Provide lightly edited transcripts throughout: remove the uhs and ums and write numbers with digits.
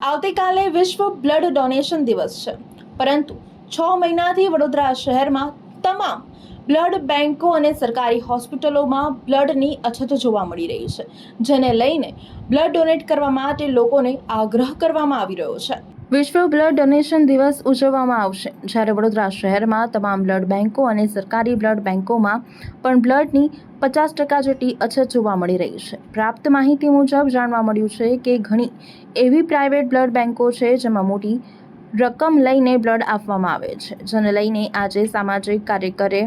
આવતીકાલે વિશ્વ blood donation દિવસ છે, પરંતુ 6 મહિનાથી વડોદરા શહેરમાં તમામ બ્લડ બેંકો અને સરકારી હોસ્પિટલોમાં બ્લડની અછત જોવા મળી રહી છે, જેને લઈને બ્લડ ડોનેટ કરવા માટે લોકોને આગ્રહ કરવામાં આવી રહ્યો છે। વિશ્વ બ્લડ ડોનેશન દિવસ ઉજવવામાં આવશે, જ્યારે વડોદરા શહેરમાં તમામ બ્લડ બેંકો અને સરકારી બ્લડ બેંકોમાં પણ બ્લડની 50% જેટલી અછત જોવા મળી રહી છે। પ્રાપ્ત માહિતી મુજબ જાણવા મળ્યું છે કે ઘણી એવી પ્રાઇવેટ બ્લડ બેંકો છે જેમાં મોટી રકમ લઈને બ્લડ આપવામાં આવે છે, જેને લઈને આજે સામાજિક કાર્યકરે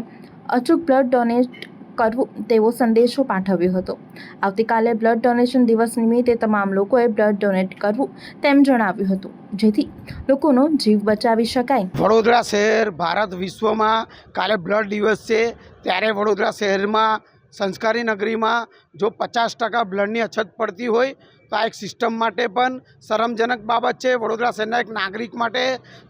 અચૂક બ્લડ ડોનેટ કરવું તેવો સંદેશો પાઠવ્યો હતો। આવતીકાલે બ્લડ ડોનેશન દિવસ નિમિત્તે તમામ લોકોએ બ્લડ ડોનેટ કરવું તેમ જણાવ્યું હતું, જેથી લોકોનો જીવ બચાવી શકાય। વડોદરા શહેર ભારત વિશ્વમાં કાલે બ્લડ દિવસ છે, ત્યારે વડોદરા શહેરમાં સંસ્કારી નગરીમાં જો 50% બ્લડની અછત પડતી હોય તો આ એક સિસ્ટમ માટે પણ શરમજનક બાબત છે। વડોદરા શહેરના એક નાગરિક માટે,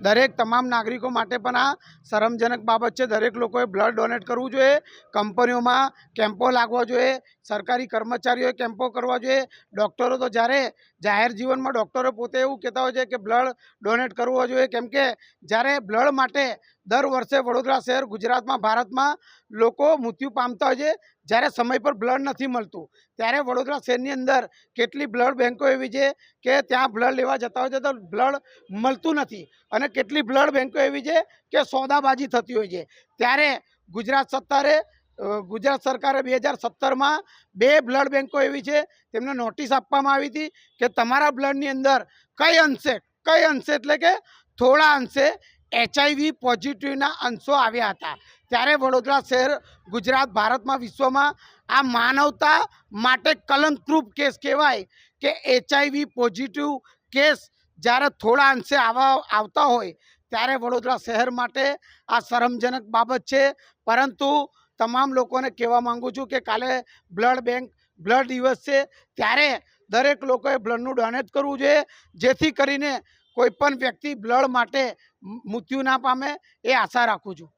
દરેક તમામ નાગરિકો માટે પણ આ શરમજનક બાબત છે। દરેક લોકોએ બ્લડ ડોનેટ કરવું જોઈએ। કંપનીઓમાં કેમ્પો લાગવા જોઈએ, સરકારી કર્મચારીઓએ કેમ્પો કરવા જોઈએ। ડૉક્ટરો તો જ્યારે જાહેર જીવનમાં ડૉક્ટરો પોતે એવું કહેતા હોય છે કે બ્લડ ડોનેટ કરવો જોઈએ, કેમ કે જ્યારે બ્લડ માટે દર વર્ષે વડોદરા શહેર, ગુજરાતમાં, ભારતમાં લોકો મૃત્યુ પામતા હોય છે। જ્યારે સમય પર બ્લડ નથી મળતું, ત્યારે વડોદરા શહેરની અંદર કેટલી બ્લડ બેંકો એવી છે કે ત્યાં બ્લડ લેવા જતા હોય છે તો બ્લડ મળતું નથી, અને કેટલી બ્લડ બેંકો એવી છે કે સોદાબાજી થતી હોય છે। ત્યારે ગુજરાત સરકારે 2017માં 2 બ્લડ બેંકો એવી છે, તેમને નોટિસ આપવામાં આવી હતી કે તમારા બ્લડની અંદર કઈ અંશે એટલે કે થોડા અંશે HIV પોઝિટિવના અંશો આવ્યા હતા। ત્યારે વડોદરા શહેર, ગુજરાત, ભારતમાં, વિશ્વમાં આ માનવતા માટે કલંકરૂપ કેસ કહેવાય કે HIV પોઝિટિવ કેસ જ્યારે થોડા અંશે આવતા હોય ત્યારે વડોદરા શહેર માટે આ શરમજનક બાબત છે। પરંતુ તમામ લોકોને કહેવા માગું છું કે કાલે બ્લડ દિવસ છે, ત્યારે દરેક લોકોએ બ્લડનું ડોનેટ કરવું જોઈએ, જેથી કરીને કોઈ પણ વ્યક્તિ બ્લડ માટે મૃત્યુ ના પામે, એ આશા રાખું છું।